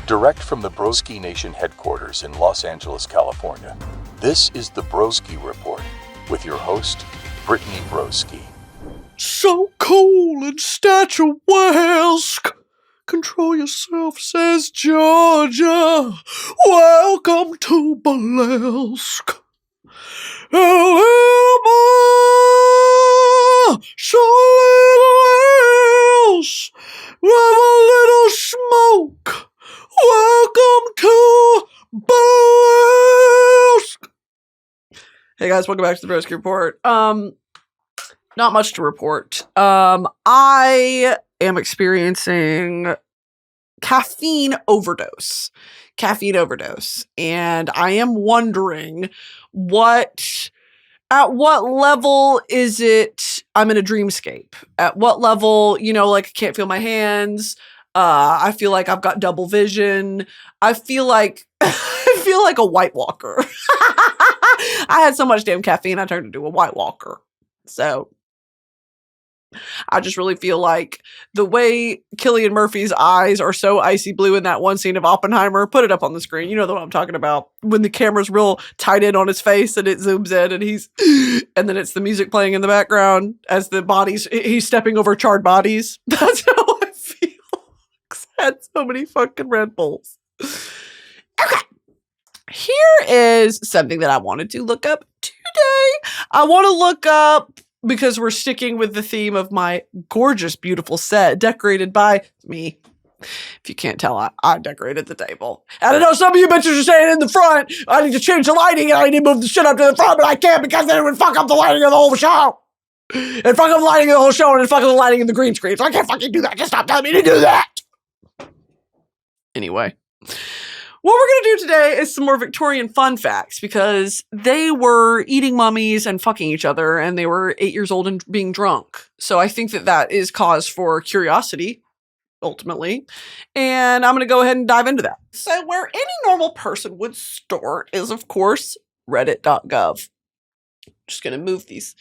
Direct from the Broski Nation headquarters in Los Angeles, California, this is the Broski Report with your host, Brittany Broski. So cool and statuesque. Control yourself, says Georgia. Welcome to Burlesque. A little more, so little else. With a little smoke. Welcome to Burlesque. Hey guys, welcome back to the Broski Report. Not much to report. I am experiencing caffeine overdose. And I am wondering at what level is it I'm in a dreamscape? At what level, like I can't feel my hands. I feel like I've got double vision. I feel like a White Walker. I had so much damn caffeine, I turned into a White Walker. So I just really feel like the way Cillian Murphy's eyes are so icy blue in that one scene of Oppenheimer. Put it up on the screen. You know what I'm talking about. When the camera's real tight in on his face and it zooms in and and then it's the music playing in the background as he's stepping over charred bodies. That's how I feel. I had so many fucking Red Bulls. Okay. Here is something that I wanted to look up today. I want to look up, because we're sticking with the theme of my gorgeous, beautiful set decorated by me. If you can't tell, I decorated the table. And I know some of you bitches are staying in the front. I need to change the lighting and I need to move the shit up to the front, but I can't because then it would fuck up the lighting of the whole show. And fuck up the lighting of the whole show and then fuck up the lighting in the green screen. So I can't fucking do that. Just stop telling me to do that. Anyway. What we're going to do today is some more Victorian fun facts, because they were eating mummies and fucking each other, and they were 8 years old and being drunk. So I think that is cause for curiosity, ultimately. And I'm going to go ahead and dive into that. So where any normal person would start is, of course, reddit.gov. Just going to move these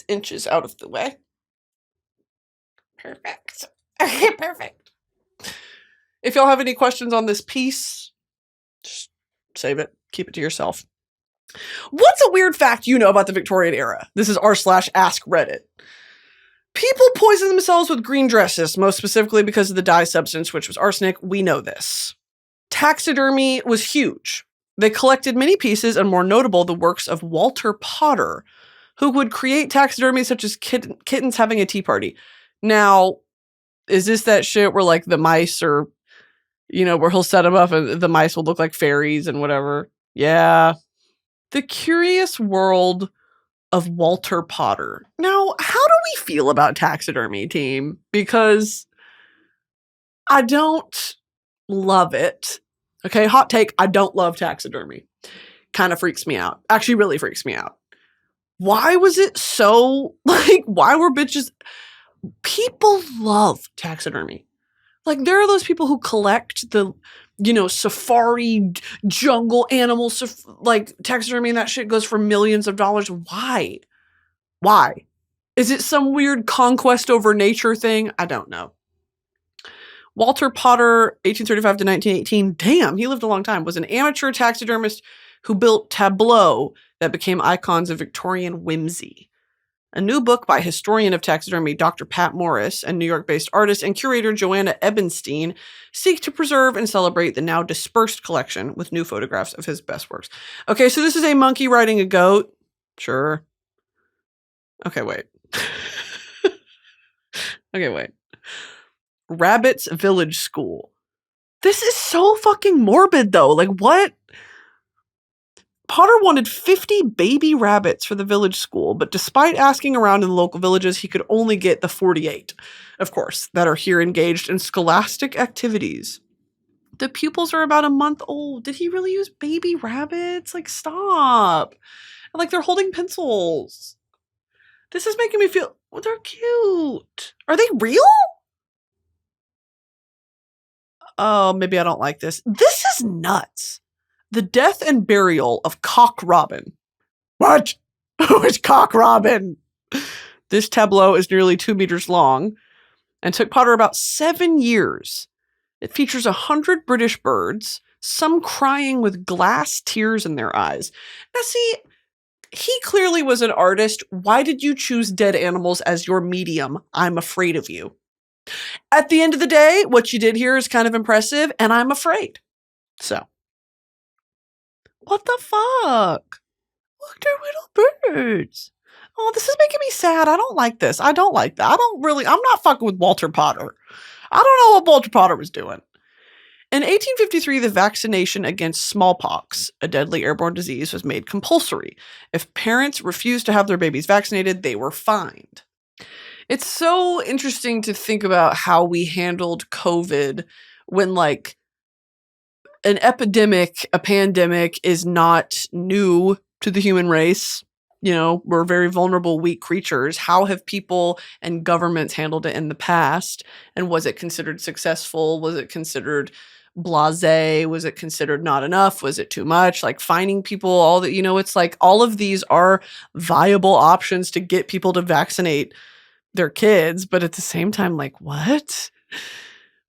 inches out of the way. Perfect. Okay, perfect. If y'all have any questions on this piece, just save it. Keep it to yourself. What's a weird fact you know about the Victorian era? This is r/ask Reddit. People poison themselves with green dresses, most specifically because of the dye substance, which was arsenic. We know this. Taxidermy was huge. They collected many pieces, and more notable, the works of Walter Potter, who would create taxidermy such as kittens having a tea party. Now, is this that shit where like the mice are, where he'll set them up and the mice will look like fairies and whatever? Yeah. The Curious World of Walter Potter. Now, how do we feel about taxidermy, team? Because I don't love it. Okay, hot take, I don't love taxidermy. Kind of freaks me out. Actually, really freaks me out. Why was it so, why were bitches... People love taxidermy. Like, there are those people who collect the, safari, jungle animals, taxidermy, and that shit goes for millions of dollars. Why? Why? Is it some weird conquest over nature thing? I don't know. Walter Potter, 1835 to 1918, damn, he lived a long time, was an amateur taxidermist who built tableaux that became icons of Victorian whimsy. A new book by historian of taxidermy Dr. Pat Morris and New York-based artist and curator Joanna Ebenstein seek to preserve and celebrate the now dispersed collection with new photographs of his best works. Okay, so this is a monkey riding a goat. Sure. Okay, wait. Rabbit's Village School. This is so fucking morbid, though. Like, what? Potter wanted 50 baby rabbits for the village school, but despite asking around in the local villages, he could only get the 48, of course, that are here engaged in scholastic activities. The pupils are about a month old. Did he really use baby rabbits? Like, stop. And, like, they're holding pencils. This is making me feel... Oh, they're cute. Are they real? Oh, maybe I don't like this. This is nuts. The death and burial of Cock Robin. What? Who is Cock Robin? This tableau is nearly 2 meters long and took Potter about 7 years It features 100 British birds, some crying with glass tears in their eyes. Now see, he clearly was an artist. Why did you choose dead animals as your medium? I'm afraid of you. At the end of the day, what you did here is kind of impressive, and I'm afraid. So, what the fuck? Look, they're little birds. Oh, this is making me sad. I don't like this. I don't like that. I'm not fucking with Walter Potter. I don't know what Walter Potter was doing. In 1853, the vaccination against smallpox, a deadly airborne disease, was made compulsory. If parents refused to have their babies vaccinated, they were fined. It's so interesting to think about how we handled COVID when, like, an epidemic, a pandemic is not new to the human race. You know, we're very vulnerable, weak creatures. How have people and governments handled it in the past? And was it considered successful? Was it considered blasé? Was it considered not enough? Was it too much? Like finding people, all that, you know, it's like all of these are viable options to get people to vaccinate their kids. But at the same time, like, what?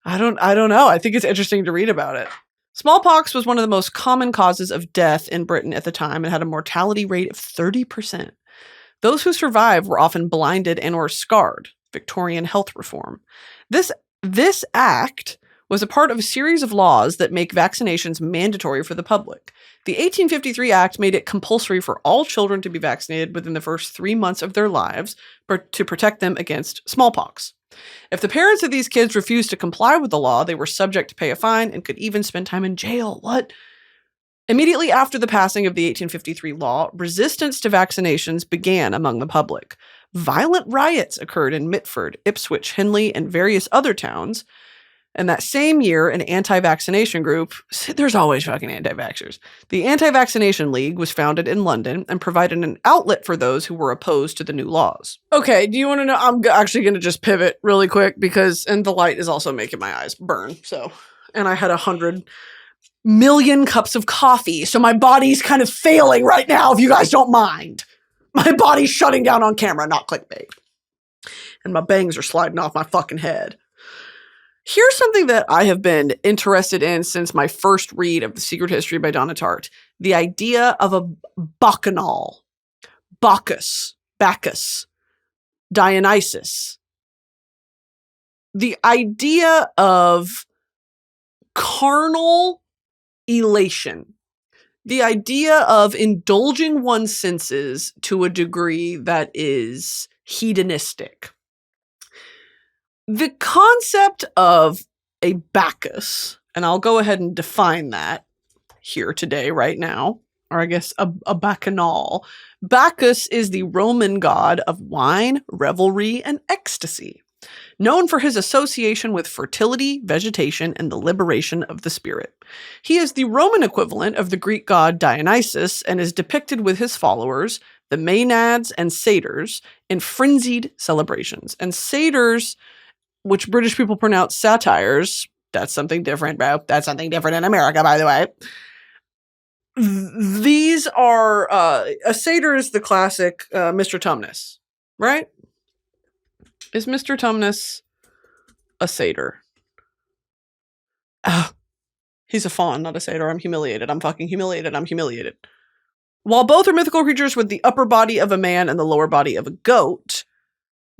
I don't know. I think it's interesting to read about it. Smallpox was one of the most common causes of death in Britain at the time and had a mortality rate of 30%. Those who survived were often blinded and or scarred. Victorian health reform. This act was a part of a series of laws that make vaccinations mandatory for the public. The 1853 Act made it compulsory for all children to be vaccinated within the first 3 months of their lives to protect them against smallpox. If the parents of these kids refused to comply with the law, they were subject to pay a fine and could even spend time in jail. What? Immediately after the passing of the 1853 law, resistance to vaccinations began among the public. Violent riots occurred in Mitford, Ipswich, Henley, and various other towns. And that same year, an anti-vaccination group, there's always fucking anti-vaxxers, the Anti-Vaccination League was founded in London and provided an outlet for those who were opposed to the new laws. Okay, do you want to know? I'm actually going to just pivot really quick and the light is also making my eyes burn. And I had 100 million cups of coffee, so my body's kind of failing right now, if you guys don't mind. My body's shutting down on camera, not clickbait. And my bangs are sliding off my fucking head. Here's something that I have been interested in since my first read of The Secret History by Donna Tartt. The idea of a bacchanal, Bacchus, Dionysus. The idea of carnal elation. The idea of indulging one's senses to a degree that is hedonistic. The concept of a Bacchus, and I'll go ahead and define that here today, right now, or I guess a bacchanal. Bacchus is the Roman god of wine, revelry, and ecstasy, known for his association with fertility, vegetation, and the liberation of the spirit. He is the Roman equivalent of the Greek god Dionysus and is depicted with his followers, the Maenads and satyrs, in frenzied celebrations. And satyrs, which British people pronounce satires, that's something different, bro. That's something different in America, by the way. These are, a satyr is the classic Mr. Tumnus, right? Is Mr. Tumnus a satyr? He's a faun, not a satyr. I'm humiliated. I'm fucking humiliated. I'm humiliated. While both are mythical creatures with the upper body of a man and the lower body of a goat,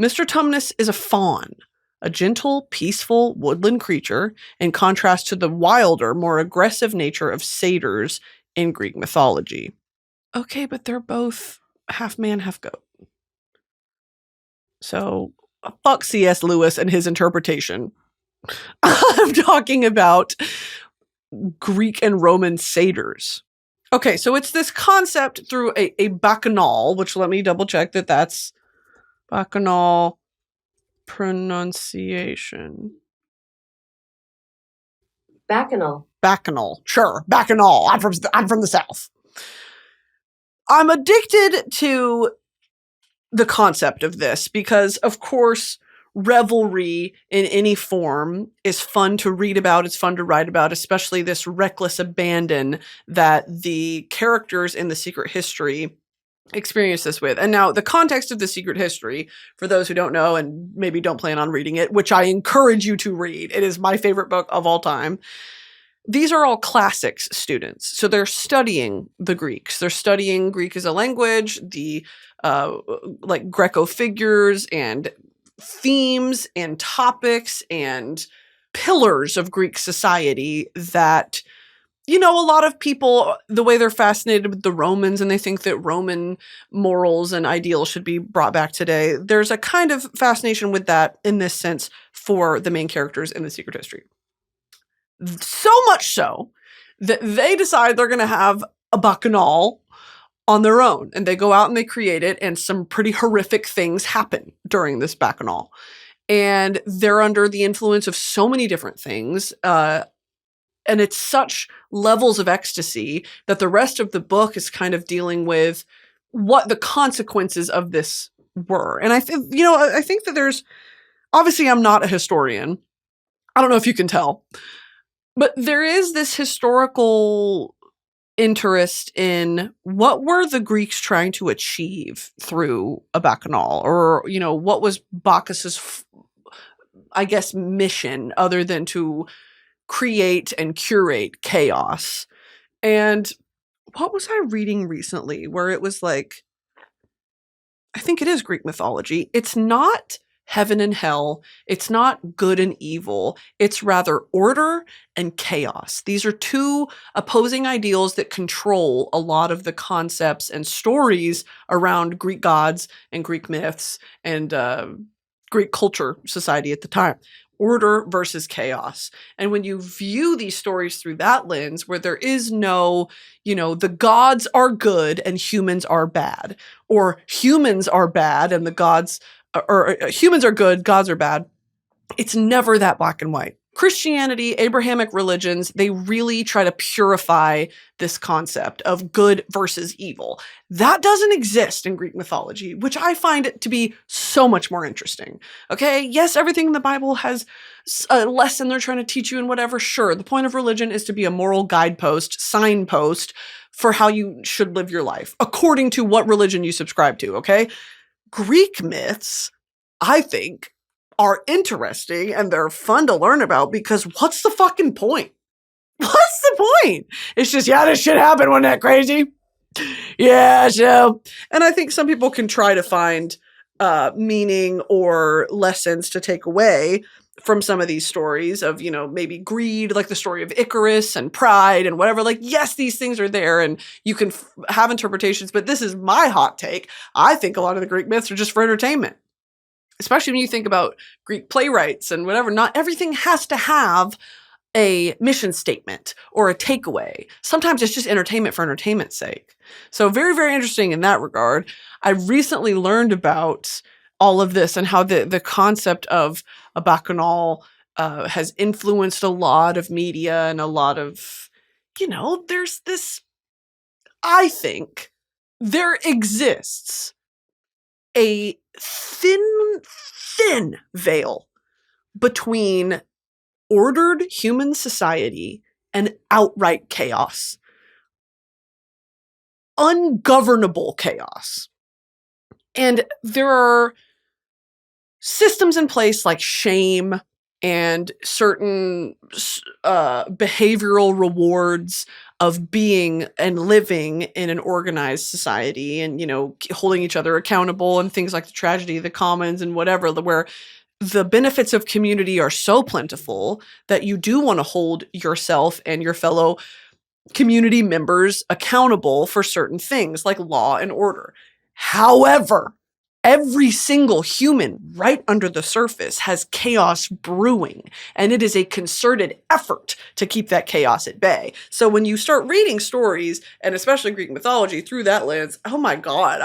Mr. Tumnus is a faun. A gentle, peaceful woodland creature, in contrast to the wilder, more aggressive nature of satyrs in Greek mythology. Okay, but they're both half man, half goat. So, fuck C.S. Lewis and his interpretation. I'm talking about Greek and Roman satyrs. Okay, so it's this concept through a bacchanal, which let me double check that that's bacchanal pronunciation. Bacchanal. Sure, bacchanal. I'm from the South. I'm addicted to the concept of this because, of course, revelry in any form is fun to read about. It's fun to write about, especially this reckless abandon that the characters in The Secret History experience this with. And now the context of The Secret History, for those who don't know and maybe don't plan on reading it, which I encourage you to read. It is my favorite book of all time. These are all classics students. So they're studying the Greeks. They're studying Greek as a language, the like Greco figures and themes and topics and pillars of Greek society that, you know, a lot of people, the way they're fascinated with the Romans and they think that Roman morals and ideals should be brought back today, there's a kind of fascination with that in this sense for the main characters in The Secret History. So much so that they decide they're going to have a Bacchanal on their own. And they go out and they create it, and some pretty horrific things happen during this Bacchanal. And they're under the influence of so many different things. And it's such levels of ecstasy that the rest of the book is kind of dealing with what the consequences of this were. And I think, you know, I think that there's, obviously I'm not a historian. I don't know if you can tell, but there is this historical interest in what were the Greeks trying to achieve through a Bacchanal, or, you know, what was Bacchus's, I guess, mission other than to create and curate chaos. And what was I reading recently where it was like, I think it is Greek mythology. It's not heaven and hell. It's not good and evil. It's rather order and chaos. These are two opposing ideals that control a lot of the concepts and stories around Greek gods and Greek myths and Greek culture society at the time. Order versus chaos. And when you view these stories through that lens, where there is no, you know, the gods are good and humans are bad, or humans are bad and the gods, or humans are good, gods are bad. It's never that black and white. Christianity, Abrahamic religions, they really try to purify this concept of good versus evil. That doesn't exist in Greek mythology, which I find it to be so much more interesting. Okay, yes, everything in the Bible has a lesson they're trying to teach you and whatever. Sure, the point of religion is to be a moral guidepost, signpost for how you should live your life, according to what religion you subscribe to, okay? Greek myths, I think, are interesting and they're fun to learn about because what's the fucking point? What's the point? It's just, yeah, this shit happened. Wasn't that crazy? Yeah, so. And I think some people can try to find meaning or lessons to take away from some of these stories of, you know, maybe greed, like the story of Icarus and pride and whatever. Like, yes, these things are there and you can have interpretations, but this is my hot take. I think a lot of the Greek myths are just for entertainment. Especially when you think about Greek playwrights and whatever, not everything has to have a mission statement or a takeaway. Sometimes it's just entertainment for entertainment's sake. So very, very interesting in that regard. I recently learned about all of this and how the concept of a Bacchanal has influenced a lot of media and a lot of, you know, there's this, I think there exists a thin veil between ordered human society and outright chaos. Ungovernable chaos. And there are systems in place like shame and certain behavioral rewards of being and living in an organized society and, you know, holding each other accountable and things like the tragedy of the commons and whatever, where the benefits of community are so plentiful that you do want to hold yourself and your fellow community members accountable for certain things like law and order. However, every single human right under the surface has chaos brewing, and it is a concerted effort to keep that chaos at bay. So when you start reading stories, and especially Greek mythology through that lens, oh my God,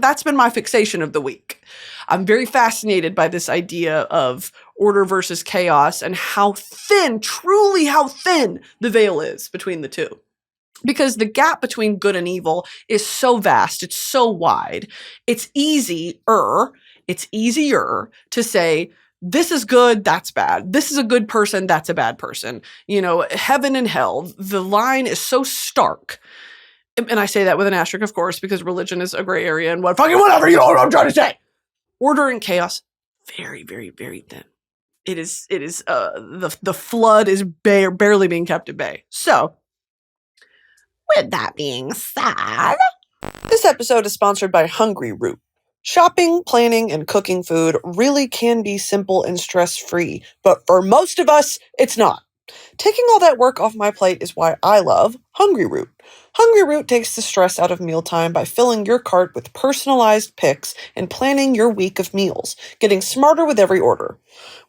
that's been my fixation of the week. I'm very fascinated by this idea of order versus chaos and how thin, truly how thin the veil is between the two. Because the gap between good and evil is so vast, it's so wide. It's easier to say, this is good, that's bad. This is a good person, that's a bad person. You know, heaven and hell, the line is so stark. and I say that with an asterisk, of course, because religion is a gray area and whatever, you know what I'm trying to say. Order and chaos, very, very, very thin. It is, the flood is barely being kept at bay. So, with that being said, this episode is sponsored by Hungry Root. Shopping, planning, and cooking food really can be simple and stress-free, but for most of us, it's not. Taking all that work off my plate is why I love Hungry Root. Hungry Root takes the stress out of mealtime by filling your cart with personalized picks and planning your week of meals, getting smarter with every order.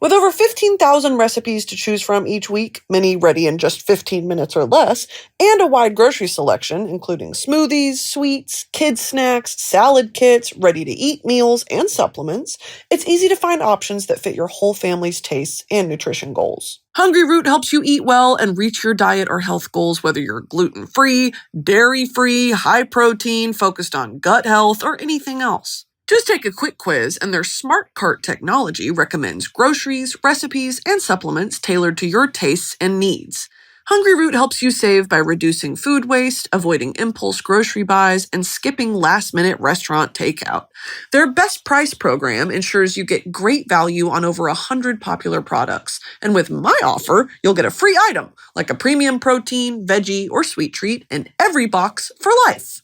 With over 15,000 recipes to choose from each week, many ready in just 15 minutes or less, and a wide grocery selection, including smoothies, sweets, kids' snacks, salad kits, ready-to-eat meals, and supplements, it's easy to find options that fit your whole family's tastes and nutrition goals. Hungry Root helps you eat well and reach your diet or health goals, whether you're gluten-free, dairy-free, high-protein, focused on gut health, or anything else. Just take a quick quiz, and their Smart Cart technology recommends groceries, recipes, and supplements tailored to your tastes and needs. Hungry Root helps you save by reducing food waste, avoiding impulse grocery buys, and skipping last-minute restaurant takeout. Their Best Price program ensures you get great value on over 100 popular products. And with my offer, you'll get a free item, like a premium protein, veggie, or sweet treat in every box for life.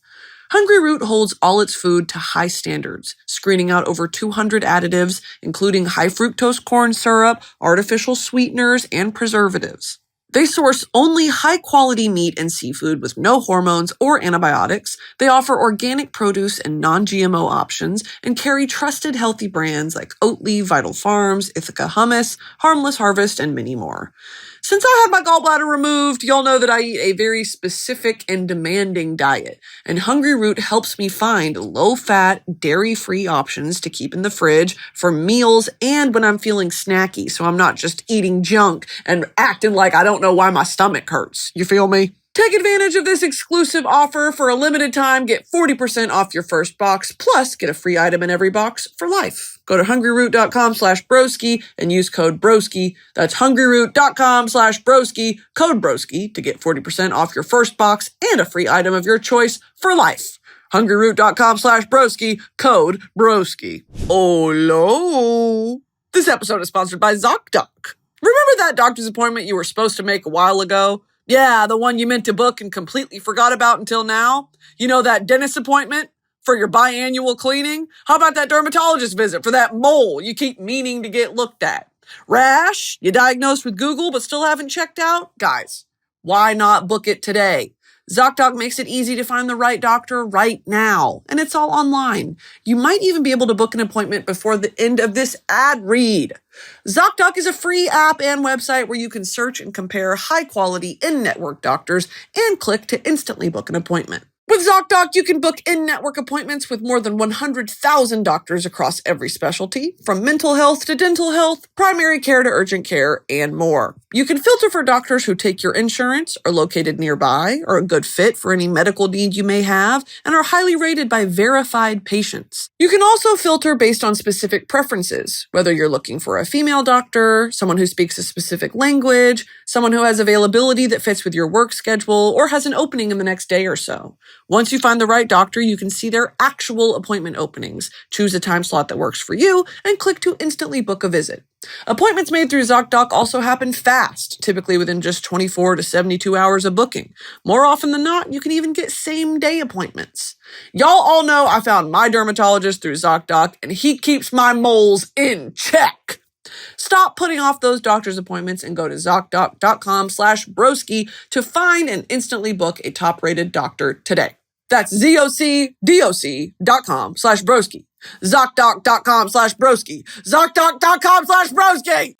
Hungry Root holds all its food to high standards, screening out over 200 additives, including high fructose corn syrup, artificial sweeteners, and preservatives. They source only high-quality meat and seafood with no hormones or antibiotics. They offer organic produce and non-GMO options and carry trusted healthy brands like Oatly, Vital Farms, Ithaca Hummus, Harmless Harvest, and many more. Since I had my gallbladder removed, y'all know that I eat a very specific and demanding diet, and Hungry Root helps me find low-fat, dairy-free options to keep in the fridge for meals and when I'm feeling snacky, so I'm not just eating junk and acting like I don't know why my stomach hurts. You feel me? Take advantage of this exclusive offer. For a limited time. Get 40% off your first box, plus get a free item in every box for life. Go to hungryroot.com/broski and use code broski. That's hungryroot.com/broski, code broski, to get 40% off your first box and a free item of your choice for life. hungryroot.com/broski, code broski. Hello. This episode is sponsored by ZocDoc. Remember that doctor's appointment you were supposed to make a while ago? Yeah, the one you meant to book and completely forgot about until now? You know, that dentist appointment for your biannual cleaning? How about that dermatologist visit for that mole you keep meaning to get looked at? Rash you diagnosed with Google but still haven't checked out? Guys, why not book it today? ZocDoc makes it easy to find the right doctor right now, and it's all online. You might even be able to book an appointment before the end of this ad read. ZocDoc is a free app and website where you can search and compare high-quality in-network doctors and click to instantly book an appointment. With ZocDoc, you can book in-network appointments with more than 100,000 doctors across every specialty, from mental health to dental health, primary care to urgent care, and more. You can filter for doctors who take your insurance, are located nearby, are a good fit for any medical need you may have, and are highly rated by verified patients. You can also filter based on specific preferences, whether you're looking for a female doctor, someone who speaks a specific language, someone who has availability that fits with your work schedule, or has an opening in the next day or so. Once you find the right doctor, you can see their actual appointment openings, choose a time slot that works for you, and click to instantly book a visit. Appointments made through ZocDoc also happen fast, typically within just 24 to 72 hours of booking. More often than not, you can even get same-day appointments. Y'all all know I found my dermatologist through ZocDoc, and he keeps my moles in check. Stop putting off those doctor's appointments and go to ZocDoc.com/broski to find and instantly book a top-rated doctor today. That's ZocDoc.com/broski. ZocDoc.com/broski. ZocDoc.com/broski.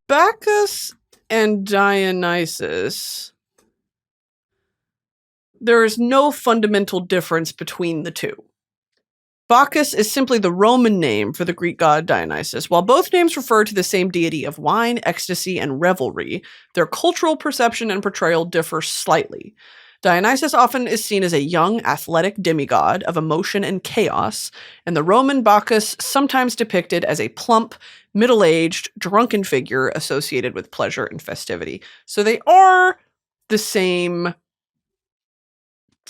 Bacchus and Dionysus. There is no fundamental difference between the two. Bacchus is simply the Roman name for the Greek god Dionysus. While both names refer to the same deity of wine, ecstasy, and revelry, their cultural perception and portrayal differ slightly. Dionysus often is seen as a young, athletic demigod of emotion and chaos, and the Roman Bacchus sometimes depicted as a plump, middle-aged, drunken figure associated with pleasure and festivity. So they are the same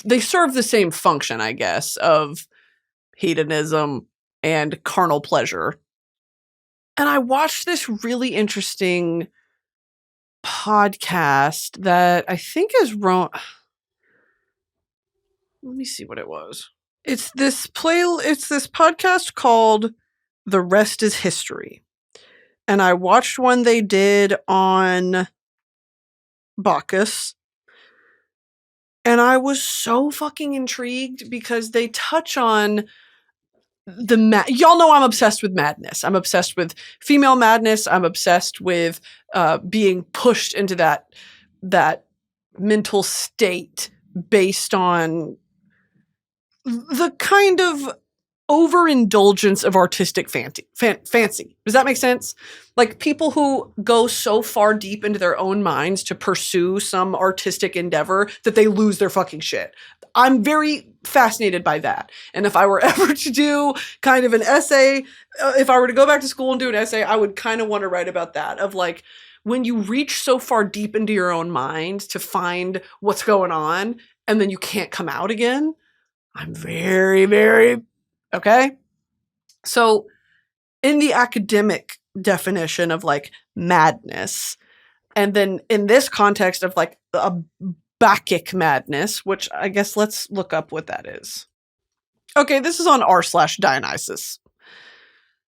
they serve the same function, I guess, of hedonism and carnal pleasure. And I watched this really interesting podcast that I think is wrong. Let me see what it was. It's this podcast called The Rest is History. And I watched one they did on Bacchus. And I was so fucking intrigued because they touch on y'all know I'm obsessed with madness. I'm obsessed with female madness. I'm obsessed with being pushed into that mental state based on the kind of overindulgence of artistic fancy. Does that make sense? Like people who go so far deep into their own minds to pursue some artistic endeavor that they lose their fucking shit. I'm very fascinated by that. And if I were ever to do kind of an essay, if I were to go back to school and do an essay, I would kind of want to write about that, of like when you reach so far deep into your own mind to find what's going on and then you can't come out again. I'm very, very okay. So in the academic definition of like madness, and then in this context of like a Bacchic madness, which I guess let's look up what that is. Okay, this is on r/Dionysus.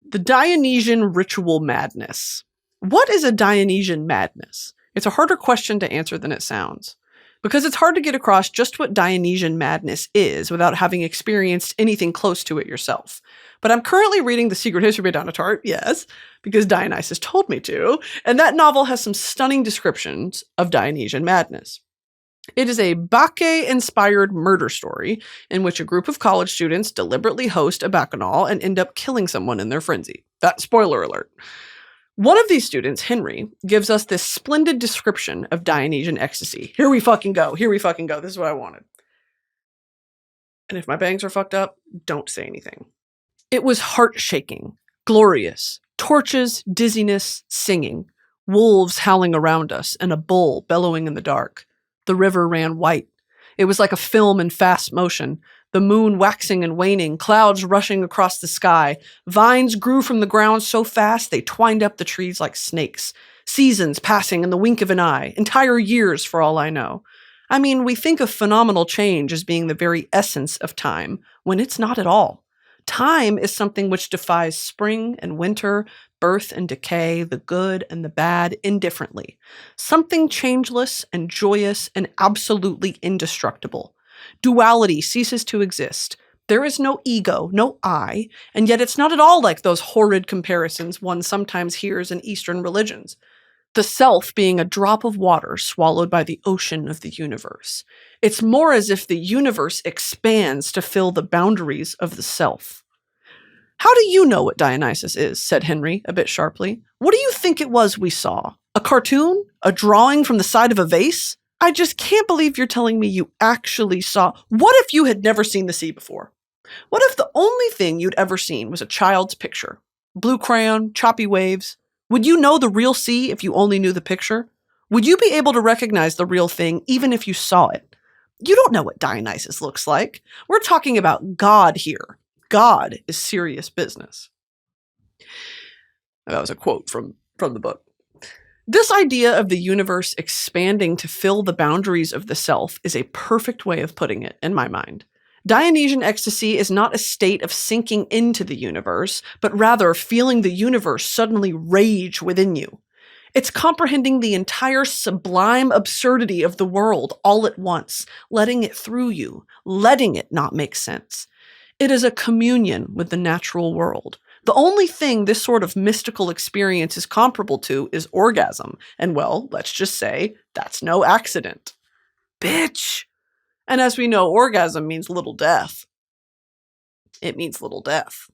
The Dionysian ritual madness. What is a Dionysian madness? It's a harder question to answer than it sounds, because it's hard to get across just what Dionysian madness is without having experienced anything close to it yourself. But I'm currently reading The Secret History of Donna Tartt, yes, because Dionysus told me to, and that novel has some stunning descriptions of Dionysian madness. It is a Bacchae-inspired murder story in which a group of college students deliberately host a bacchanal and end up killing someone in their frenzy. Spoiler alert. One of these students, Henry, gives us this splendid description of Dionysian ecstasy. Here we fucking go. This is what I wanted. And if my bangs are fucked up, don't say anything. It was heart-shaking, glorious, torches, dizziness, singing, wolves howling around us, and a bull bellowing in the dark. The river ran white. It was like a film in fast motion, the moon waxing and waning, clouds rushing across the sky. Vines grew from the ground so fast they twined up the trees like snakes. Seasons passing in the wink of an eye, entire years for all I know. I mean, we think of phenomenal change as being the very essence of time, when it's not at all. Time is something which defies spring and winter, birth and decay, the good and the bad, indifferently. Something changeless and joyous and absolutely indestructible. Duality ceases to exist. There is no ego, no I, and yet it's not at all like those horrid comparisons one sometimes hears in Eastern religions. The self being a drop of water swallowed by the ocean of the universe. It's more as if the universe expands to fill the boundaries of the self. How do you know what Dionysus is? Said Henry, a bit sharply. What do you think it was we saw? A cartoon? A drawing from the side of a vase? I just can't believe you're telling me you actually saw. What if you had never seen the sea before? What if the only thing you'd ever seen was a child's picture? Blue crayon, choppy waves. Would you know the real sea if you only knew the picture? Would you be able to recognize the real thing even if you saw it? You don't know what Dionysus looks like. We're talking about God here. God is serious business. That was a quote from the book. This idea of the universe expanding to fill the boundaries of the self is a perfect way of putting it, in my mind. Dionysian ecstasy is not a state of sinking into the universe, but rather feeling the universe suddenly rage within you. It's comprehending the entire sublime absurdity of the world all at once, letting it through you, letting it not make sense. It is a communion with the natural world. The only thing this sort of mystical experience is comparable to is orgasm, and well, let's just say that's no accident. Bitch! And as we know, orgasm means little death. It means little death.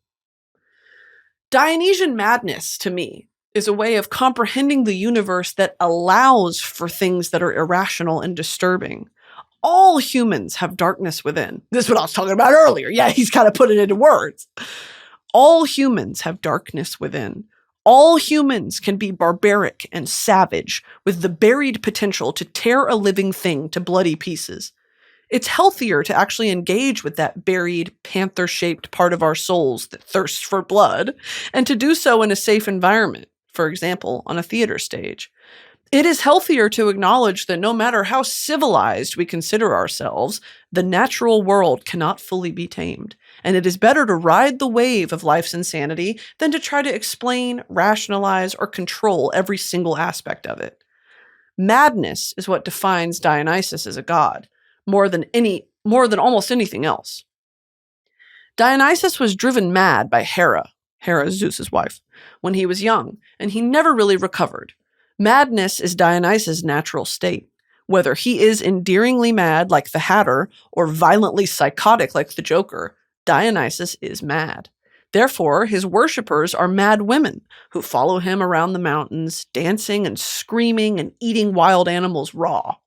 Dionysian madness, to me, is a way of comprehending the universe that allows for things that are irrational and disturbing. All humans have darkness within. This is what I was talking about earlier. Yeah, he's kind of put it into words. All humans have darkness within. All humans can be barbaric and savage, with the buried potential to tear a living thing to bloody pieces. It's healthier to actually engage with that buried, panther-shaped part of our souls that thirsts for blood, and to do so in a safe environment, for example, on a theater stage. It is healthier to acknowledge that no matter how civilized we consider ourselves, the natural world cannot fully be tamed, and it is better to ride the wave of life's insanity than to try to explain, rationalize, or control every single aspect of it. Madness is what defines Dionysus as a god, more than almost anything else. Dionysus was driven mad by Hera, Zeus's wife, when he was young, and he never really recovered. Madness is Dionysus' natural state. Whether he is endearingly mad like the Hatter or violently psychotic like the Joker, Dionysus is mad. Therefore, his worshippers are mad women who follow him around the mountains, dancing and screaming and eating wild animals raw.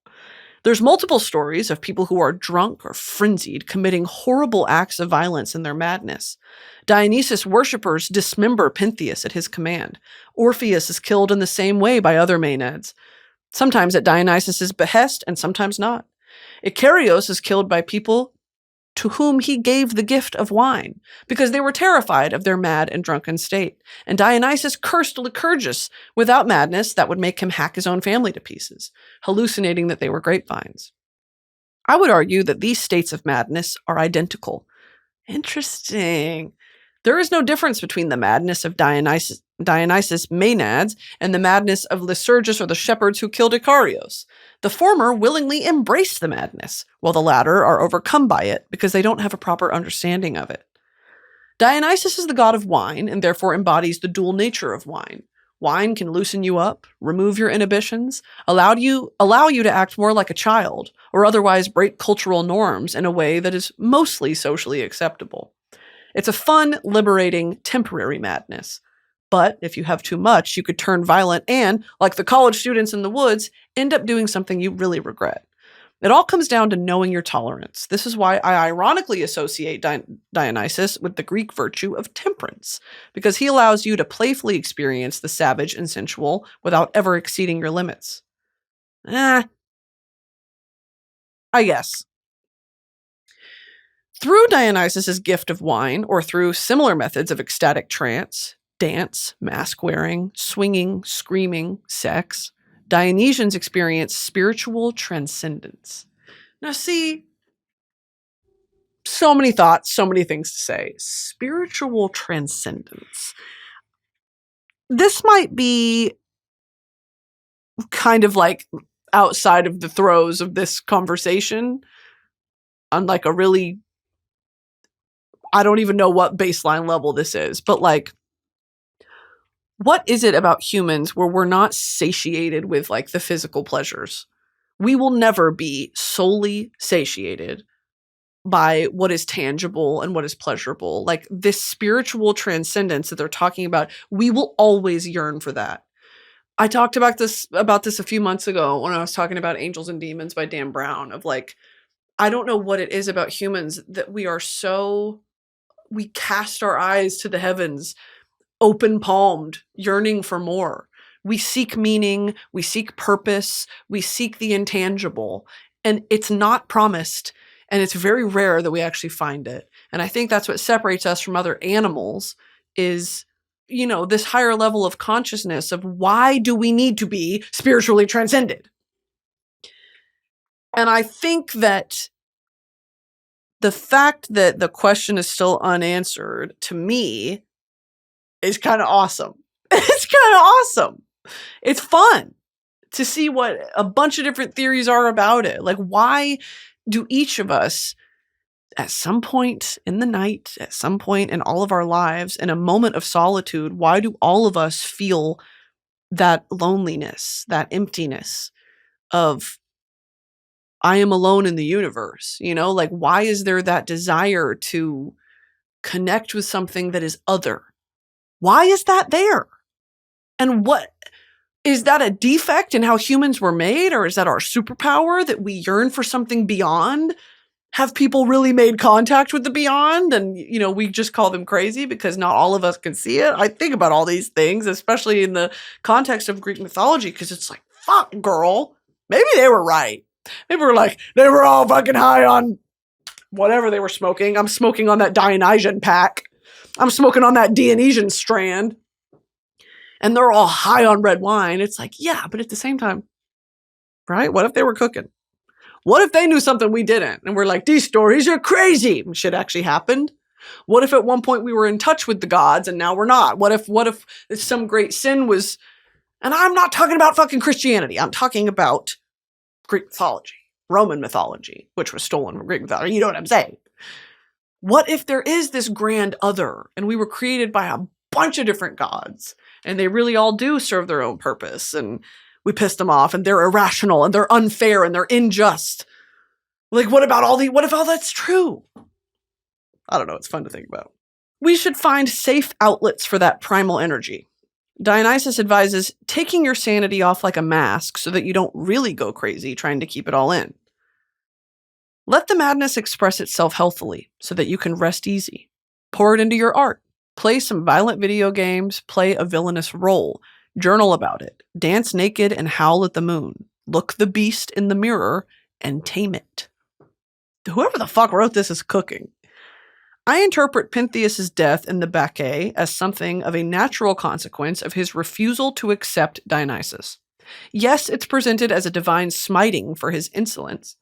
There's multiple stories of people who are drunk or frenzied, committing horrible acts of violence in their madness. Dionysus worshippers dismember Pentheus at his command. Orpheus is killed in the same way by other Maenads, sometimes at Dionysus' behest and sometimes not. Ikarios is killed by people to whom he gave the gift of wine, because they were terrified of their mad and drunken state. And Dionysus cursed Lycurgus. Without madness, that would make him hack his own family to pieces, hallucinating that they were grapevines. I would argue that these states of madness are identical. Interesting. There is no difference between the madness of Dionysus Maenads and the madness of Lycurgus or the shepherds who killed Ikarios. The former willingly embrace the madness, while the latter are overcome by it because they don't have a proper understanding of it. Dionysus is the god of wine and therefore embodies the dual nature of wine. Wine can loosen you up, remove your inhibitions, allow you to act more like a child, or otherwise break cultural norms in a way that is mostly socially acceptable. It's a fun, liberating, temporary madness. But if you have too much, you could turn violent and, like the college students in the woods, end up doing something you really regret. It all comes down to knowing your tolerance. This is why I ironically associate Dionysus with the Greek virtue of temperance, because he allows you to playfully experience the savage and sensual without ever exceeding your limits. I guess. Through Dionysus' gift of wine, or through similar methods of ecstatic trance, dance, mask wearing, swinging, screaming, sex, Dionysians experience spiritual transcendence. Now see, so many thoughts, so many things to say. Spiritual transcendence. This might be kind of like outside of the throes of this conversation on like a really, I don't even know what baseline level this is, but like, what is it about humans where we're not satiated with like the physical pleasures? We will never be solely satiated by what is tangible and what is pleasurable. Like this spiritual transcendence that they're talking about, we will always yearn for that. I talked about this a few months ago when I was talking about Angels and Demons by Dan Brown, of like, I don't know what it is about humans that we cast our eyes to the heavens, open-palmed, yearning for more. We seek meaning, we seek purpose, we seek the intangible, and it's not promised, and it's very rare that we actually find it. And I think that's what separates us from other animals is, you know, this higher level of consciousness of why do we need to be spiritually transcended? And I think that the fact that the question is still unanswered, to me, is kind of awesome. It's kind of awesome. It's fun to see what a bunch of different theories are about it. Like, why do each of us, at some point in the night, at some point in all of our lives, in a moment of solitude, why do all of us feel that loneliness, that emptiness of, I am alone in the universe? You know, like, why is there that desire to connect with something that is other? Why is that there? And what is that, a defect in how humans were made? Or is that our superpower that we yearn for something beyond? Have people really made contact with the beyond? And, you know, we just call them crazy because not all of us can see it. I think about all these things, especially in the context of Greek mythology, because it's like, fuck, girl, maybe they were right. Maybe we're like, they were all fucking high on whatever they were smoking. I'm smoking on that Dionysian pack. I'm smoking on that Dionysian strand. And they're all high on red wine. It's like, yeah, but at the same time, right? What if they were cooking? What if they knew something we didn't? And we're like, these stories are crazy. And shit actually happened. What if at one point we were in touch with the gods and now we're not? What if some great sin was, and I'm not talking about fucking Christianity. I'm talking about Greek mythology, Roman mythology, which was stolen from Greek mythology. You know what I'm saying? What if there is this grand other and we were created by a bunch of different gods and they really all do serve their own purpose and we pissed them off and they're irrational and they're unfair and they're unjust? Like, what if all that's true? I don't know. It's fun to think about. We should find safe outlets for that primal energy. Dionysus advises taking your sanity off like a mask so that you don't really go crazy trying to keep it all in. Let the madness express itself healthily so that you can rest easy. Pour it into your art. Play some violent video games. Play a villainous role. Journal about it. Dance naked and howl at the moon. Look the beast in the mirror and tame it. Whoever the fuck wrote this is cooking. I interpret Pentheus's death in the Bacchae as something of a natural consequence of his refusal to accept Dionysus. Yes, it's presented as a divine smiting for his insolence.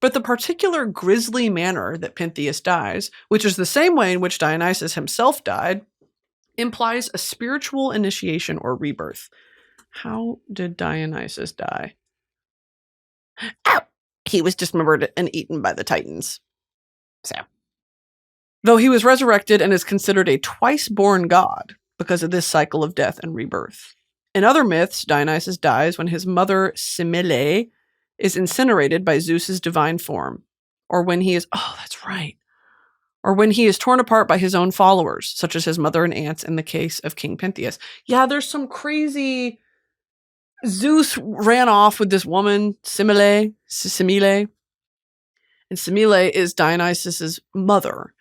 But the particular grisly manner that Pentheus dies, which is the same way in which Dionysus himself died, implies a spiritual initiation or rebirth. How did Dionysus die? Ow! He was dismembered and eaten by the Titans. So, though he was resurrected and is considered a twice-born god because of this cycle of death and rebirth. In other myths, Dionysus dies when his mother Semele is incinerated by Zeus's divine form, or when he is torn apart by his own followers, such as his mother and aunts in the case of King Pentheus. Yeah, there's some crazy. Zeus ran off with this woman, Semele, and Semele is Dionysus's mother.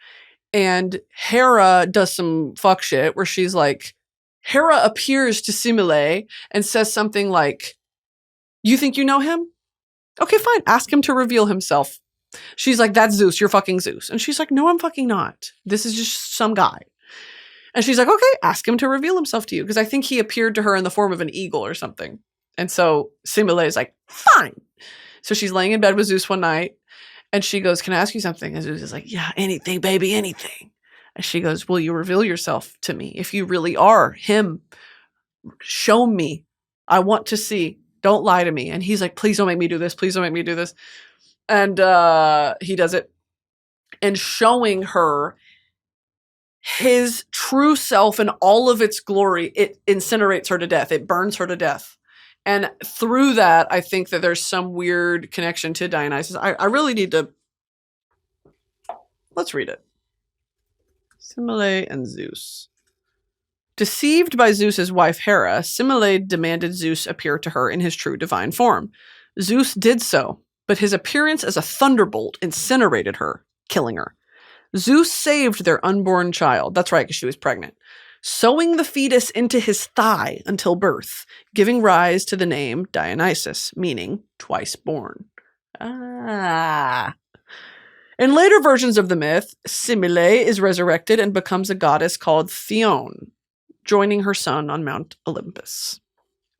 And Hera does some fuck shit where she's like, Hera appears to Semele and says something like, "You think you know him? Okay, fine. Ask him to reveal himself." She's like, "That's Zeus. You're fucking Zeus." And she's like, "No, I'm fucking not. This is just some guy." And she's like, "Okay, ask him to reveal himself to you." Because I think he appeared to her in the form of an eagle or something. And so Semele is like, "Fine." So she's laying in bed with Zeus one night and she goes, "Can I ask you something?" And Zeus is like, "Yeah, anything, baby, anything." And she goes, "Will you reveal yourself to me? If you really are him, show me. I want to see. Don't lie to me." And he's like, "Please don't make me do this. Please don't make me do this." And he does it. And showing her his true self in all of its glory, it incinerates her to death. It burns her to death. And through that, I think that there's some weird connection to Dionysus. I really need to... Let's read it. Semele and Zeus. Deceived by Zeus's wife Hera, Semele demanded Zeus appear to her in his true divine form. Zeus did so, but his appearance as a thunderbolt incinerated her, killing her. Zeus saved their unborn child. That's right, because she was pregnant. Sewing the fetus into his thigh until birth, giving rise to the name Dionysus, meaning twice born. In later versions of the myth, Semele is resurrected and becomes a goddess called Theon, joining her son on Mount Olympus.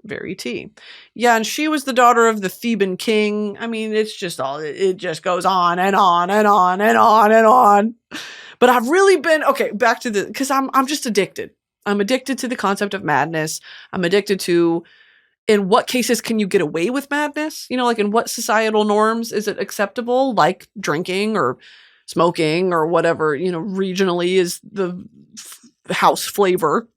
Very tea. Yeah, and she was the daughter of the Theban king. I mean, it's just all, it just goes on and on and on and on and on. But I've really been, okay, back to because I'm just addicted. I'm addicted to the concept of madness. I'm addicted to, in what cases can you get away with madness? You know, like in what societal norms is it acceptable? Like drinking or smoking or whatever, you know, regionally is the house flavor.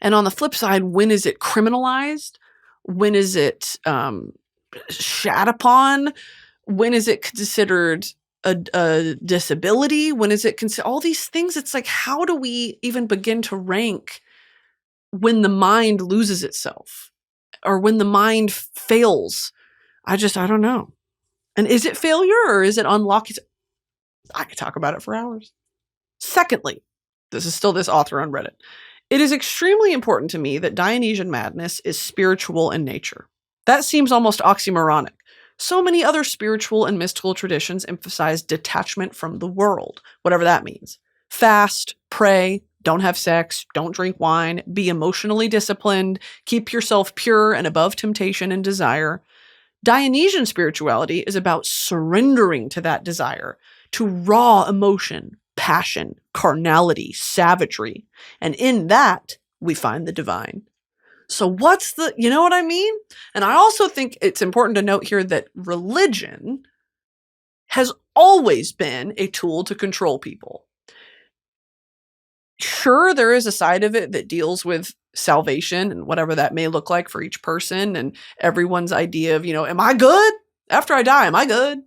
And on the flip side, when is it criminalized? When is it shat upon? When is it considered a disability? When is it considered all these things? It's like, how do we even begin to rank when the mind loses itself or when the mind fails? I don't know. And is it failure or is it unlocking? I could talk about it for hours. Secondly, this is still this author on Reddit. It is extremely important to me that Dionysian madness is spiritual in nature. That seems almost oxymoronic. So many other spiritual and mystical traditions emphasize detachment from the world, whatever that means. Fast, pray, don't have sex, don't drink wine, be emotionally disciplined, keep yourself pure and above temptation and desire. Dionysian spirituality is about surrendering to that desire, to raw emotion, passion, carnality, savagery. And in that, we find the divine. So you know what I mean? And I also think it's important to note here that religion has always been a tool to control people. Sure, there is a side of it that deals with salvation and whatever that may look like for each person and everyone's idea of, am I good? After I die, am I good?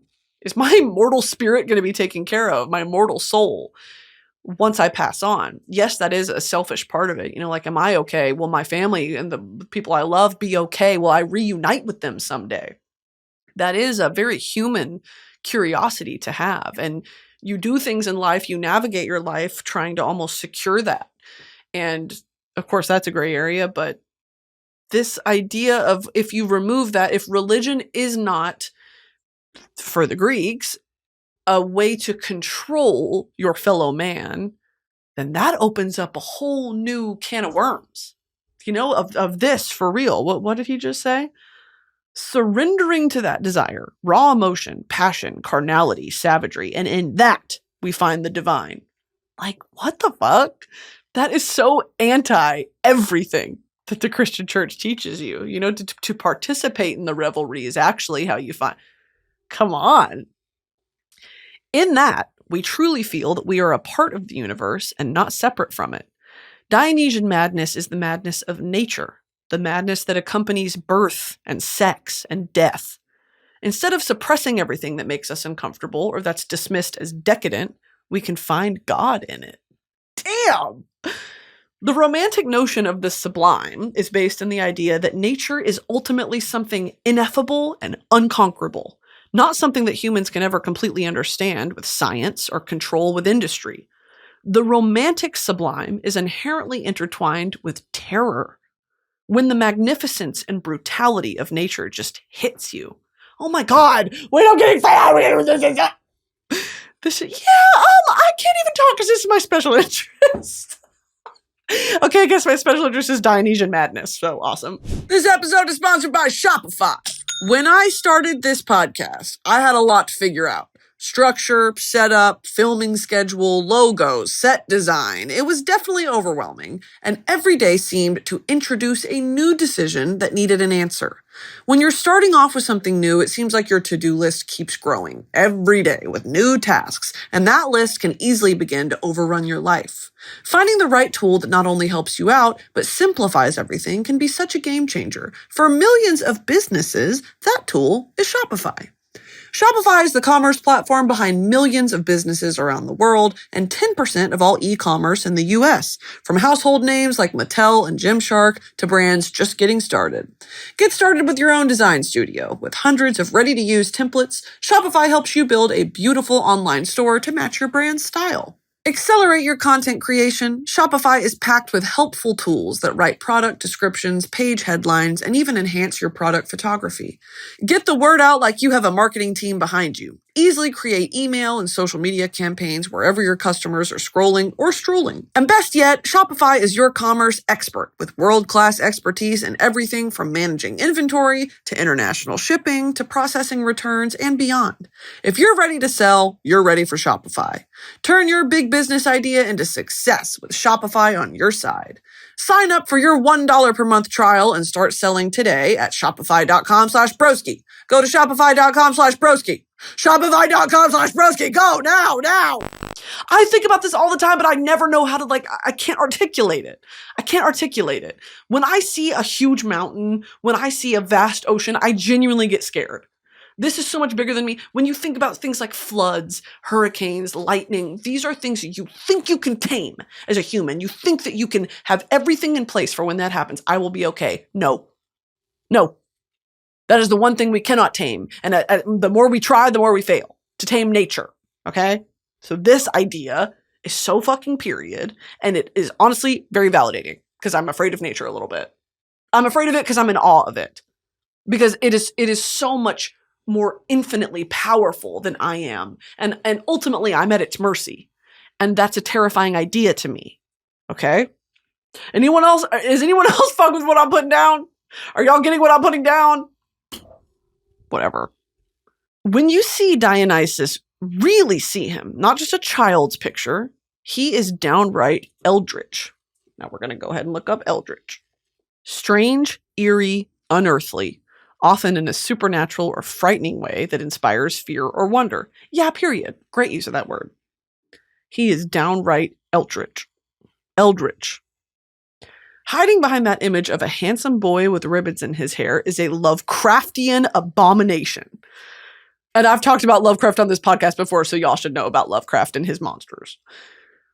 Is my mortal spirit going to be taken care of? My mortal soul once I pass on? Yes, that is a selfish part of it. Am I okay? Will my family and the people I love be okay? Will I reunite with them someday? That is a very human curiosity to have. And you do things in life, you navigate your life trying to almost secure that. And of course, that's a gray area, but this idea of if you remove that, if religion is not, for the Greeks, a way to control your fellow man, then that opens up a whole new can of worms, of this for real. What did he just say? Surrendering to that desire, raw emotion, passion, carnality, savagery, and in that we find the divine. Like, what the fuck? That is so anti everything that the Christian church teaches you. To participate in the revelry is actually how you find. Come on. In that, we truly feel that we are a part of the universe and not separate from it. Dionysian madness is the madness of nature, the madness that accompanies birth and sex and death. Instead of suppressing everything that makes us uncomfortable or that's dismissed as decadent, we can find God in it. Damn! The romantic notion of the sublime is based on the idea that nature is ultimately something ineffable and unconquerable, not something that humans can ever completely understand with science or control with industry. The romantic sublime is inherently intertwined with terror. When the magnificence and brutality of nature just hits you. Oh my God, wait, I'm getting excited. I can't even talk because this is my special interest. Okay, I guess my special interest is Dionysian madness. So awesome. This episode is sponsored by Shopify. When I started this podcast, I had a lot to figure out. Structure, setup, filming schedule, logos, set design. It was definitely overwhelming, and every day seemed to introduce a new decision that needed an answer. When you're starting off with something new, it seems like your to-do list keeps growing every day with new tasks, and that list can easily begin to overrun your life. Finding the right tool that not only helps you out, but simplifies everything can be such a game changer. For millions of businesses, that tool is Shopify. Shopify is the commerce platform behind millions of businesses around the world and 10% of all e-commerce in the US, from household names like Mattel and Gymshark to brands just getting started. Get started with your own design studio. With hundreds of ready-to-use templates, Shopify helps you build a beautiful online store to match your brand's style. Accelerate your content creation. Shopify is packed with helpful tools that write product descriptions, page headlines, and even enhance your product photography. Get the word out like you have a marketing team behind you. Easily create email and social media campaigns wherever your customers are scrolling or strolling. And best yet, Shopify is your commerce expert with world-class expertise in everything from managing inventory to international shipping to processing returns and beyond. If you're ready to sell, you're ready for Shopify. Turn your big business idea into success with Shopify on your side. Sign up for your $1 per month trial and start selling today at shopify.com/broski. Go to shopify.com/broski. Shopify.com/broski. Go now. I think about this all the time, but I never know how to, I can't articulate it. When I see a huge mountain, when I see a vast ocean, I genuinely get scared. This is so much bigger than me. When you think about things like floods, hurricanes, lightning, these are things that you think you can tame as a human. You think that you can have everything in place for when that happens. I will be okay. No. That is the one thing we cannot tame. And the more we try, the more we fail to tame nature. Okay? So this idea is so fucking period. And it is honestly very validating because I'm afraid of nature a little bit. I'm afraid of it because I'm in awe of it. Because it is so much more infinitely powerful than I am. And ultimately I'm at its mercy. And that's a terrifying idea to me. Okay? Is anyone else fuck with what I'm putting down? Are y'all getting what I'm putting down? Whatever. When you see Dionysus, really see him, not just a child's picture, he is downright eldritch. Now we're going to go ahead and look up eldritch. Strange, eerie, unearthly, often in a supernatural or frightening way that inspires fear or wonder. Yeah, period. Great use of that word. He is downright eldritch. Eldritch. Hiding behind that image of a handsome boy with ribbons in his hair is a Lovecraftian abomination. And I've talked about Lovecraft on this podcast before, so y'all should know about Lovecraft and his monsters.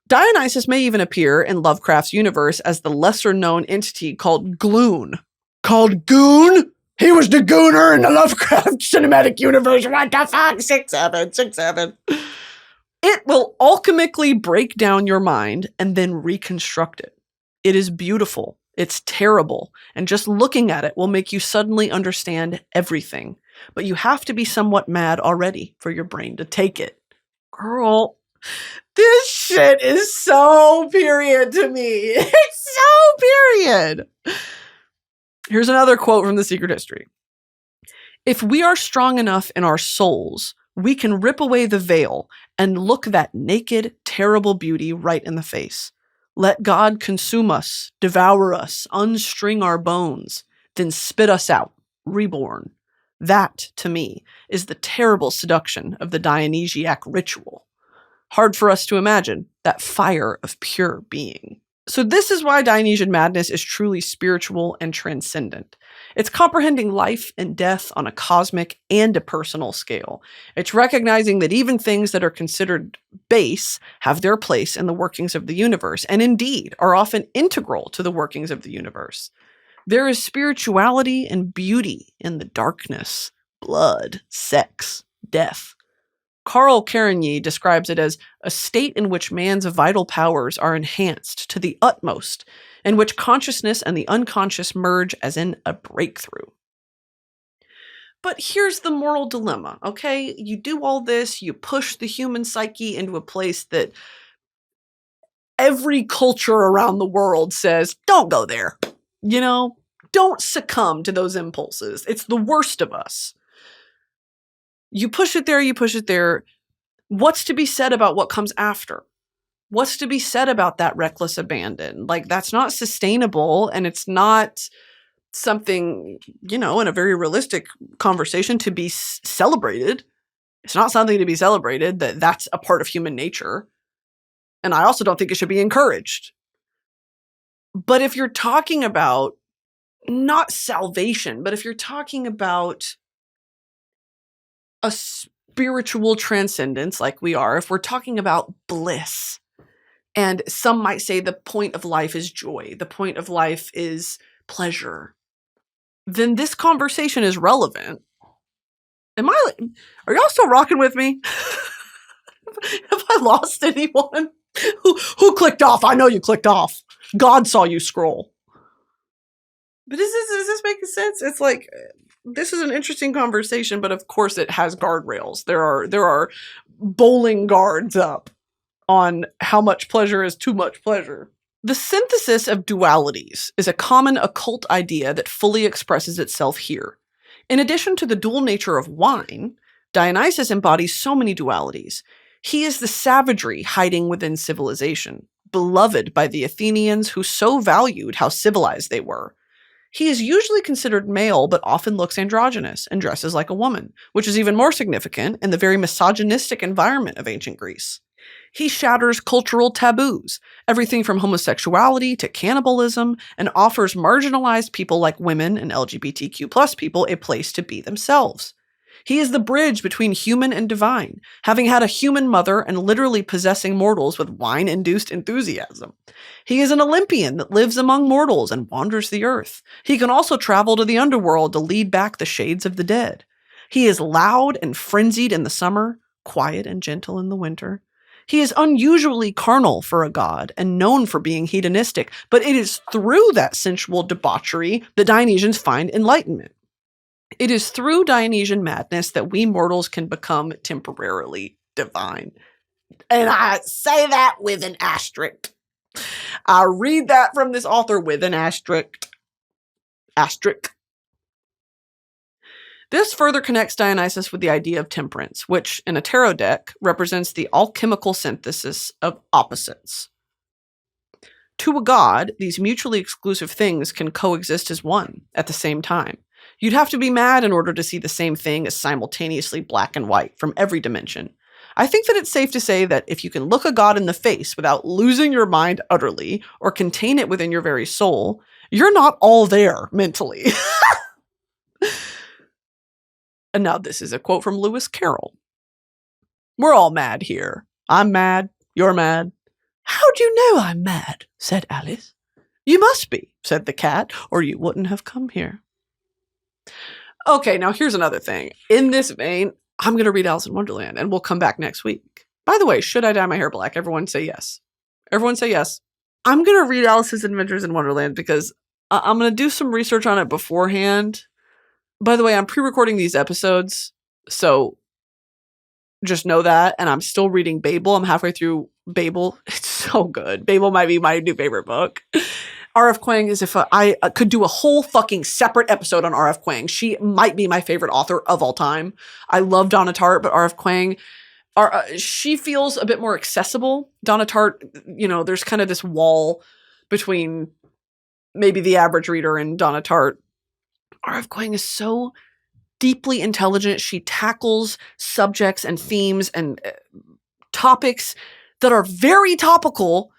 Dionysus may even appear in Lovecraft's universe as the lesser-known entity called Gloon. Called Goon? He was the Gooner in the Lovecraft cinematic universe. What the fuck? 6'7". It will alchemically break down your mind and then reconstruct it. It is beautiful. It's terrible. And just looking at it will make you suddenly understand everything. But you have to be somewhat mad already for your brain to take it. Girl, this shit is so period to me. It's so period. Here's another quote from The Secret History. If we are strong enough in our souls, we can rip away the veil and look that naked, terrible beauty right in the face. Let God consume us, devour us, unstring our bones, then spit us out, reborn. That, to me, is the terrible seduction of the Dionysiac ritual. Hard for us to imagine that fire of pure being. So this is why Dionysian madness is truly spiritual and transcendent. It's comprehending life and death on a cosmic and a personal scale. It's recognizing that even things that are considered base have their place in the workings of the universe, and indeed are often integral to the workings of the universe. There is spirituality and beauty in the darkness, blood, sex, death. Carl Carigny describes it as a state in which man's vital powers are enhanced to the utmost, in which consciousness and the unconscious merge as in a breakthrough. But here's the moral dilemma, okay? You do all this, you push the human psyche into a place that every culture around the world says, don't go there. You know, don't succumb to those impulses. It's the worst of us. You push it there, you push it there. What's to be said about what comes after? What's to be said about that reckless abandon? Like, that's not sustainable, and it's not something, you know, in a very realistic conversation to be celebrated. It's not something to be celebrated, that's a part of human nature. And I also don't think it should be encouraged. But if you're talking about not salvation, but if you're talking about a spiritual transcendence like we are, if we're talking about bliss, and some might say the point of life is joy, the point of life is pleasure, then this conversation is relevant. Are y'all still rocking with me? Have I lost anyone? Who clicked off? I know you clicked off. God saw you scroll. But does this make sense? It's like, this is an interesting conversation, but of course it has guardrails. There are bowling guards up on how much pleasure is too much pleasure. The synthesis of dualities is a common occult idea that fully expresses itself here. In addition to the dual nature of wine, Dionysus embodies so many dualities. He is the savagery hiding within civilization, beloved by the Athenians who so valued how civilized they were. He is usually considered male, but often looks androgynous and dresses like a woman, which is even more significant in the very misogynistic environment of ancient Greece. He shatters cultural taboos, everything from homosexuality to cannibalism, and offers marginalized people like women and LGBTQ+ people a place to be themselves. He is the bridge between human and divine, having had a human mother and literally possessing mortals with wine-induced enthusiasm. He is an Olympian that lives among mortals and wanders the earth. He can also travel to the underworld to lead back the shades of the dead. He is loud and frenzied in the summer, quiet and gentle in the winter. He is unusually carnal for a god and known for being hedonistic, but it is through that sensual debauchery that Dionysians find enlightenment. It is through Dionysian madness that we mortals can become temporarily divine. And I say that with an asterisk. I read that from this author with an asterisk. Asterisk. This further connects Dionysus with the idea of temperance, which, in a tarot deck, represents the alchemical synthesis of opposites. To a god, these mutually exclusive things can coexist as one at the same time. You'd have to be mad in order to see the same thing as simultaneously black and white from every dimension. I think that it's safe to say that if you can look a god in the face without losing your mind utterly or contain it within your very soul, you're not all there mentally. And now this is a quote from Lewis Carroll. We're all mad here. I'm mad. You're mad. How do you know I'm mad? Said Alice. You must be, said the cat, or you wouldn't have come here. Okay, now here's another thing. In this vein, I'm going to read Alice in Wonderland, and we'll come back next week. By the way, should I dye my hair black? Everyone say yes. Everyone say yes. I'm going to read Alice's Adventures in Wonderland because I'm going to do some research on it beforehand. By the way, I'm pre-recording these episodes, so just know that. And I'm still reading Babel. I'm halfway through Babel. It's so good. Babel might be my new favorite book. R.F. Kuang is if I could do a whole fucking separate episode on R.F. Kuang. She might be my favorite author of all time. I love Donna Tartt, but R.F. Kuang, she feels a bit more accessible. Donna Tartt, there's kind of this wall between maybe the average reader and Donna Tartt. R.F. Kuang is so deeply intelligent. She tackles subjects and themes and topics that are very topical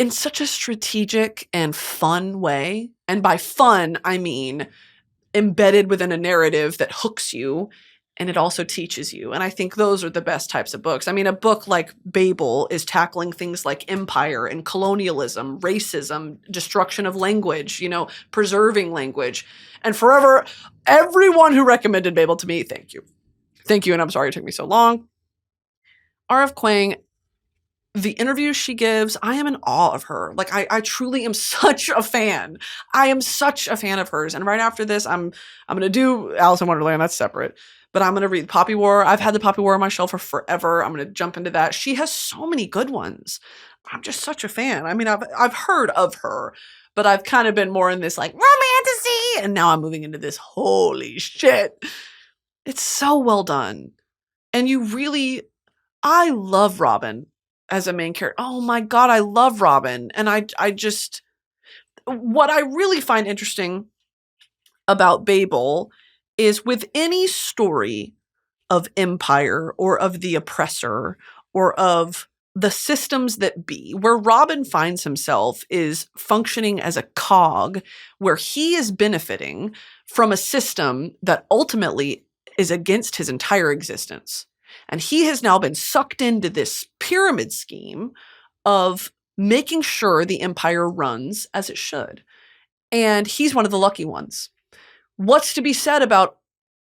in such a strategic and fun way. And by fun, I mean embedded within a narrative that hooks you and it also teaches you. And I think those are the best types of books. I mean, a book like Babel is tackling things like empire and colonialism, racism, destruction of language, preserving language. And forever, everyone who recommended Babel to me, thank you. Thank you, and I'm sorry it took me so long. R.F. Kuang, the interviews she gives, I am in awe of her. Like, I truly am such a fan. I am such a fan of hers. And right after this, I'm going to do Alice in Wonderland. That's separate. But I'm going to read Poppy War. I've had the Poppy War on my shelf for forever. I'm going to jump into that. She has so many good ones. I'm just such a fan. I mean, I've heard of her, but I've kind of been more in this like romantasy. And now I'm moving into this holy shit. It's so well done. And I love Robin as a main character. Oh my God, I love Robin. And what I really find interesting about Babel is with any story of empire or of the oppressor or of the systems that be, where Robin finds himself is functioning as a cog where he is benefiting from a system that ultimately is against his entire existence. And he has now been sucked into this pyramid scheme of making sure the empire runs as it should. And he's one of the lucky ones. What's to be said about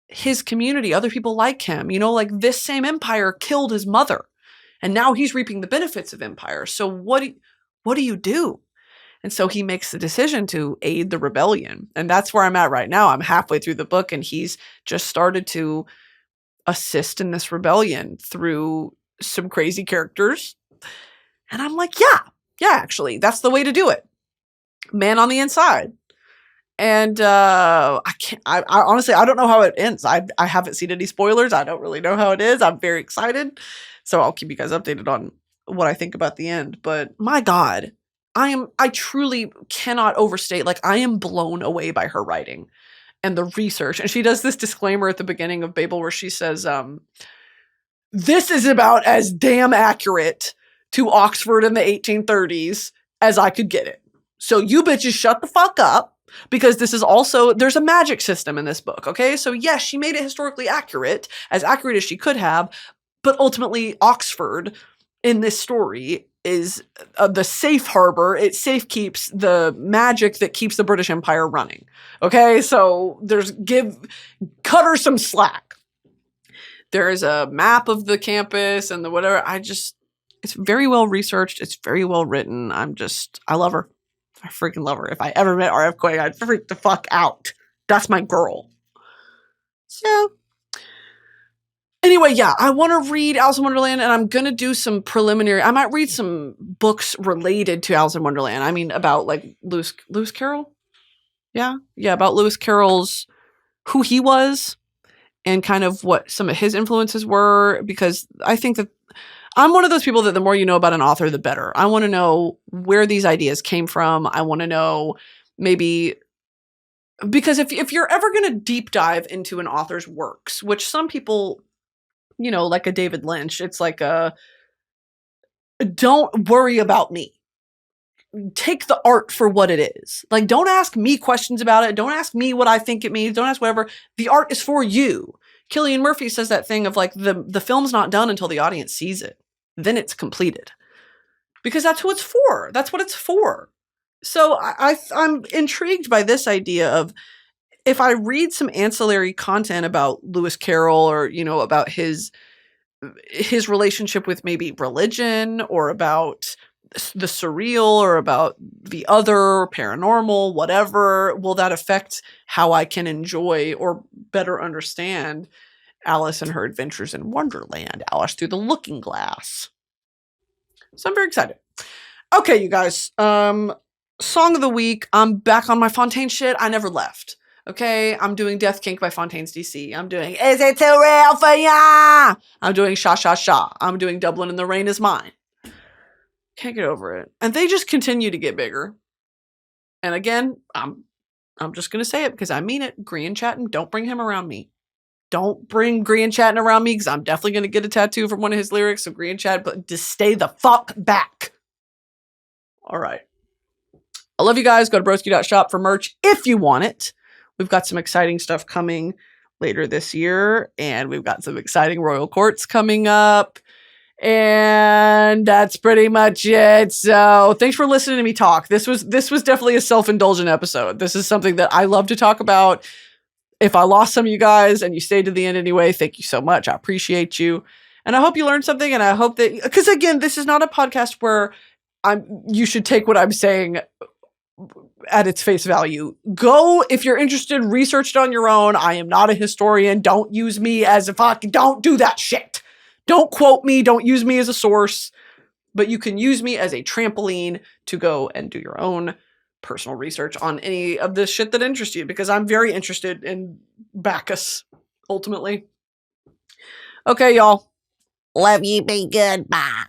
his community, other people like him? Like this same empire killed his mother. And now he's reaping the benefits of empire. So what do you do? And so he makes the decision to aid the rebellion. And that's where I'm at right now. I'm halfway through the book and he's just started to assist in this rebellion through some crazy characters. And I'm like, yeah, actually, that's the way to do it. Man on the inside. And I honestly, I don't know how it ends. I haven't seen any spoilers. I don't really know how it is. I'm very excited. So I'll keep you guys updated on what I think about the end. But my God, I truly cannot overstate. Like, I am blown away by her writing and the research. And she does this disclaimer at the beginning of Babel where she says, this is about as damn accurate to Oxford in the 1830s as I could get it. So you bitches shut the fuck up. Because this is also, there's a magic system in this book, okay? So yes, she made it historically accurate as she could have, but ultimately Oxford in this story is the safe harbor. It safe keeps the magic that keeps the British Empire running, okay? So cut her some slack. There is a map of the campus and the whatever. It's very well researched. It's very well written. I love her. I freaking love her. If I ever met R.F. Kuang, I'd freak the fuck out. That's my girl. So, anyway, yeah, I want to read Alice in Wonderland, and I'm going to do some preliminary. I might read some books related to Alice in Wonderland. I mean, about like Lewis Carroll. Yeah, about Lewis Carroll's, who he was, and kind of what some of his influences were, because I think that I'm one of those people that the more you know about an author, the better. I want to know where these ideas came from. I want to know maybe, because if you're ever going to deep dive into an author's works, which some people, you know, like a David Lynch, it's like don't worry about me. Take the art for what it is. Like, don't ask me questions about it. Don't ask me what I think it means. Don't ask whatever. The art is for you. Cillian Murphy says that thing of like the film's not done until the audience sees it. Then it's completed. Because that's who it's for. That's what it's for. So I'm intrigued by this idea of, if I read some ancillary content about Lewis Carroll, or, you know, about his relationship with maybe religion, or about the surreal, or about the other, paranormal, whatever, will that affect how I can enjoy or better understand Alice and her adventures in Wonderland, Alice through the looking glass? So I'm very excited. Okay, you guys, song of the week. I'm back on my Fontaine shit. I never left. Okay, I'm doing Death Kink by Fontaines D.C. I'm doing Is It Too Real For Ya? I'm doing Sha Sha Sha. I'm doing Dublin and the Rain Is Mine. Can't get over it. And they just continue to get bigger. And again, I'm just going to say it because I mean it. Grian Chatton, don't bring him around me. Don't bring Grian Chatton around me, because I'm definitely going to get a tattoo from one of his lyrics of Grian Chatton, but just stay the fuck back. All right. I love you guys. Go to broski.shop for merch if you want it. We've got some exciting stuff coming later this year, and we've got some exciting royal courts coming up. And that's pretty much it. So thanks for listening to me talk. This was definitely a self-indulgent episode. This is something that I love to talk about. If I lost some of you guys and you stayed to the end anyway, thank you so much. I appreciate you. And I hope you learned something. And I hope that, because again, this is not a podcast where you should take what I'm saying at its face value. Go, if you're interested, research it on your own. I am not a historian. Don't use me as a fucking, don't do that shit. Don't quote me. Don't use me as a source. But you can use me as a trampoline to go and do your own personal research on any of this shit that interests you, because I'm very interested in Bacchus, ultimately. Okay, y'all. Love you. Be good. Bye.